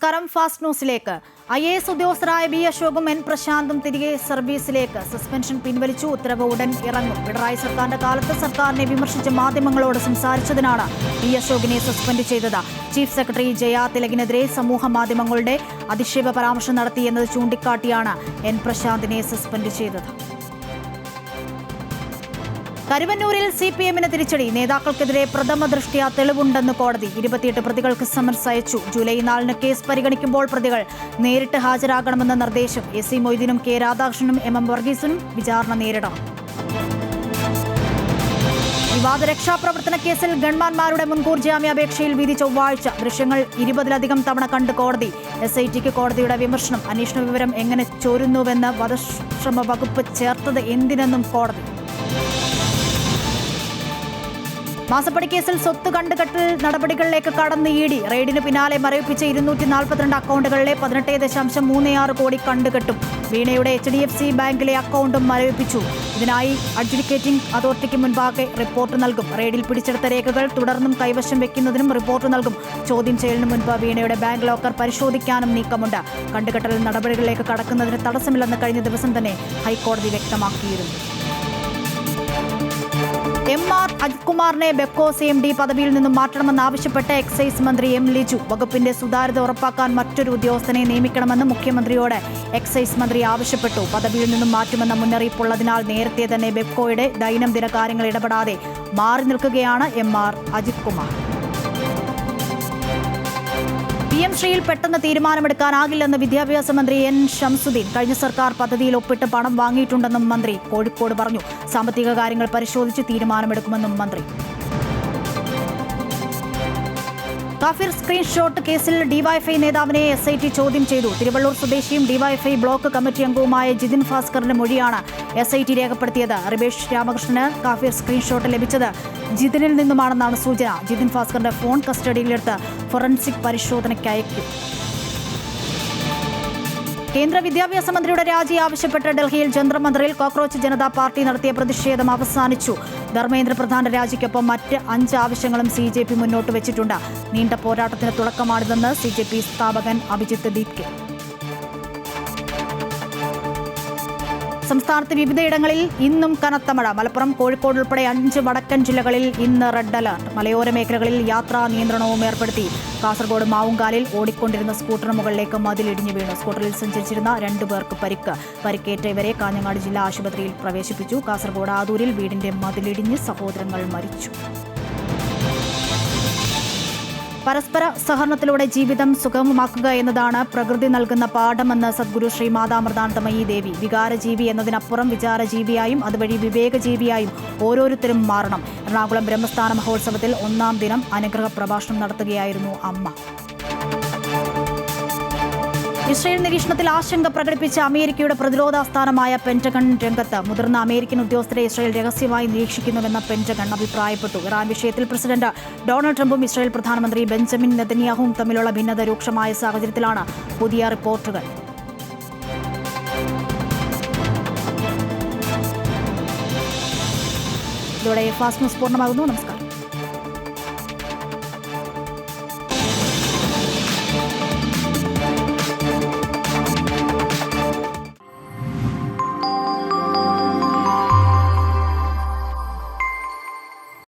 നമസ്കാരം. ഫാസ്റ്റ് ന്യൂസിലേക്ക്. IAS ഉദ്യോഗസ്ഥരായ B അശോകും N പ്രശാന്തും തിരികെ സർവീസിലേക്ക്. സസ്പെൻഷൻ പിൻവലിച്ചു. ഉത്തരവ് ഉടൻ ഇറങ്ങും. പിണറായി സർക്കാരിന്റെ കാലത്ത് സർക്കാരിനെ വിമർശിച്ച മാധ്യമങ്ങളോട് സംസാരിച്ചതിനാണ് ബി അശോകിനെ സസ്പെൻഡ് ചെയ്തത്. ചീഫ് സെക്രട്ടറി ജയ തിലകിനെതിരെ സമൂഹ മാധ്യമങ്ങളുടെ അധിക്ഷേപ പരാമർശം നടത്തിയെന്നത് ചൂണ്ടിക്കാട്ടിയാണ് എൻ പ്രശാന്തിനെ സസ്പെൻഡ് ചെയ്തത്. കരുവന്നൂരിൽ CPM-ന് തിരിച്ചടി. നേതാക്കൾക്കെതിരെ പ്രഥമ ദൃഷ്ട്യാ തെളിവുണ്ടെന്ന് കോടതി. 28 പ്രതികൾക്ക് സമൻസ് അയച്ചു. ജൂലൈ 4-ന് കേസ് പരിഗണിക്കുമ്പോൾ പ്രതികൾ നേരിട്ട് ഹാജരാകണമെന്ന നിർദ്ദേശം. AC മൊയ്തീനും K രാധാകൃഷ്ണനും MM വർഗീസിനും വിചാരണ നേരിടണം. വിവാദ രക്ഷാപ്രവർത്തന കേസിൽ ഗൺമാന്മാരുടെ മുൻകൂർ ജാമ്യാപേക്ഷയിൽ വിധി ചൊവ്വാഴ്ച. ദൃശ്യങ്ങൾ 20-ലധികം തവണ കണ്ട് കോടതി. SITക്ക് കോടതിയുടെ വിമർശനം. അന്വേഷണ വിവരം എങ്ങനെ ചോരുന്നുവെന്ന് വധശ്രമ വകുപ്പ് ചേർത്തത് എന്തിനെന്നും കോടതി. മാസപ്പടി കേസിൽ സ്വത്ത് കണ്ടുകെട്ടൽ നടപടികളിലേക്ക് കടന്ന് ED. റെയ്ഡിന് പിന്നാലെ മരവിപ്പിച്ച 242 അക്കൗണ്ടുകളിലെ 18.36 കോടി കണ്ടുകെട്ടും. വീണയുടെ HDFC ബാങ്കിലെ അക്കൗണ്ടും മരവിപ്പിച്ചു. ഇതിനായി അഡ്ജുഡിക്കേറ്റിംഗ് അതോറിറ്റിക്ക് മുൻപാകെ റിപ്പോർട്ട് നൽകും. റെയ്ഡിൽ പിടിച്ചെടുത്ത രേഖകൾ തുടർന്നും കൈവശം വെക്കുന്നതിനും റിപ്പോർട്ട് നൽകും. ചോദ്യം ചെയ്യലിന് മുൻപ് വീണയുടെ ബാങ്ക് ലോക്കർ പരിശോധിക്കാനും നീക്കമുണ്ട്. കണ്ടുകെട്ടൽ നടപടികളിലേക്ക് കടക്കുന്നതിന് തടസ്സമില്ലെന്ന് കഴിഞ്ഞ ദിവസം തന്നെ ഹൈക്കോടതി വ്യക്തമാക്കിയിരുന്നു. MR അജിത് കുമാറിനെ ബെപ്കോ CMD പദവിയിൽ നിന്നും മാറ്റണമെന്നാവശ്യപ്പെട്ട് എക്സൈസ് മന്ത്രി M ലിജു. വകുപ്പിന്റെ സുതാര്യത ഉറപ്പാക്കാൻ മറ്റൊരു ഉദ്യോഗസ്ഥനെ നിയമിക്കണമെന്ന് മുഖ്യമന്ത്രിയോട് എക്സൈസ് മന്ത്രി ആവശ്യപ്പെട്ടു. പദവിയിൽ നിന്നും മാറ്റുമെന്ന മുന്നറിയിപ്പുള്ളതിനാൽ നേരത്തെ തന്നെ ബെപ്കോയുടെ ദൈനംദിന കാര്യങ്ങൾ ഇടപെടാതെ മാറി നിൽക്കുകയാണ് MR അജിത് കുമാർ. PM ശ്രീയിൽ പെട്ടെന്ന് തീരുമാനമെടുക്കാനാകില്ലെന്ന് വിദ്യാഭ്യാസ മന്ത്രി N ഷംസുദ്ദീൻ. കഴിഞ്ഞ സർക്കാർ പദ്ധതിയിൽ ഒപ്പിട്ട് പണം വാങ്ങിയിട്ടുണ്ടെന്നും മന്ത്രി കോഴിക്കോട് പറഞ്ഞു. സാമ്പത്തിക കാര്യങ്ങൾ പരിശോധിച്ച് തീരുമാനമെടുക്കുമെന്നും മന്ത്രി. കാഫിർ സ്ക്രീൻഷോട്ട് കേസിൽ DYFI നേതാവിനെ SIT ചോദ്യം ചെയ്തു. തിരുവള്ളൂർ സ്വദേശിയും DYFI ബ്ലോക്ക് കമ്മിറ്റി അംഗവുമായ ജിതിൻ ഭാസ്കറിന്റെ മൊഴിയാണ് SIT രേഖപ്പെടുത്തിയത്. റിബേഷ് രാമകൃഷ്ണന് കാഫിർ സ്ക്രീൻഷോട്ട് ലഭിച്ചത് ജിതിനിൽ നിന്നുമാണെന്നാണ് സൂചന. ജിതിൻ ഭാസ്കറിന്റെ ഫോൺ കസ്റ്റഡിയിലെടുത്ത് ഫോറൻസിക് പരിശോധനയ്ക്ക് അയക്കും. കേന്ദ്ര വിദ്യാഭ്യാസ മന്ത്രിയുടെ രാജി ആവശ്യപ്പെട്ട് ഡൽഹിയിൽ ജന്തർ മന്ദറിൽ കോക്രോച്ച് ജനതാ പാർട്ടി നടത്തിയ പ്രതിഷേധം അവസാനിച്ചു. ധർമ്മേന്ദ്ര പ്രധാന്റെ രാജിക്കൊപ്പം മറ്റ് 5 ആവശ്യങ്ങളും CJP മുന്നോട്ട് വെച്ചിട്ടുണ്ട്. നീണ്ട പോരാട്ടത്തിന് തുടക്കമാണിതെന്ന് CJP സ്ഥാപകൻ അഭിജിത്ത് ദീപ്കെ. സംസ്ഥാനത്ത് വിവിധയിടങ്ങളിൽ ഇന്നും കനത്ത മഴ. മലപ്പുറം, കോഴിക്കോട് ഉൾപ്പെടെ 5 വടക്കൻ ജില്ലകളിൽ ഇന്ന് റെഡ് അലർട്ട്. മലയോര മേഖലകളിൽ യാത്രാ നിയന്ത്രണവും ഏർപ്പെടുത്തി. കാസർഗോഡ് മാവുങ്കാലിൽ ഓടിക്കൊണ്ടിരുന്ന സ്കൂട്ടറിന് മുകളിലേക്ക് മതിലിടിഞ്ഞു വീണു. സ്കൂട്ടറിൽ സഞ്ചരിച്ചിരുന്ന 2 പേർക്ക് പരിക്കേറ്റ ഇവരെ കാഞ്ഞങ്ങാട് ജില്ലാ ആശുപത്രിയിൽ പ്രവേശിപ്പിച്ചു. കാസർഗോഡ് ആദൂരിൽ വീടിന്റെ മതിലിടിഞ്ഞ് സഹോദരങ്ങൾ മരിച്ചു. പരസ്പര സഹകരണത്തിലൂടെ ജീവിതം സുഗമമാക്കുക എന്നതാണ് പ്രകൃതി നൽകുന്ന പാഠമെന്ന് സദ്ഗുരു ശ്രീ മാതാമൃതാനന്ദമയി ദേവി. വികാരജീവി എന്നതിനപ്പുറം വിചാരജീവിയായും അതുവഴി വിവേകജീവിയായും ഓരോരുത്തരും മാറണം. എറണാകുളം ബ്രഹ്മസ്ഥാന മഹോത്സവത്തിൽ 1-ാം ദിനം അനുഗ്രഹ പ്രഭാഷണം നടത്തുകയായിരുന്നു അമ്മ. ഇസ്രയേൽ നിരീക്ഷണത്തിൽ ആശങ്ക പ്രകടിപ്പിച്ച അമേരിക്കയുടെ പ്രതിരോധാസ്ഥാനമായ പെന്റഗൺ രംഗത്ത്. മുതിർന്ന അമേരിക്കൻ ഉദ്യോഗസ്ഥരെ ഇസ്രയേൽ രഹസ്യമായി നിരീക്ഷിക്കുന്നുവെന്ന് പെന്റഗൺ അഭിപ്രായപ്പെട്ടു. ഇറാൻ വിഷയത്തിൽ പ്രസിഡന്റ് ഡൊണാൾഡ് ട്രംപും ഇസ്രയേൽ പ്രധാനമന്ത്രി ബെഞ്ചമിൻ നെതന്യാഹുവും തമ്മിലുള്ള ഭിന്നത രൂക്ഷമായ സാഹചര്യത്തിലാണ് പുതിയ റിപ്പോർട്ടുകൾ. ഇതോടെ ഫാസ്റ്റ് ന്യൂസ് പൂർണ്ണമാകുന്നു. നമസ്കാരം.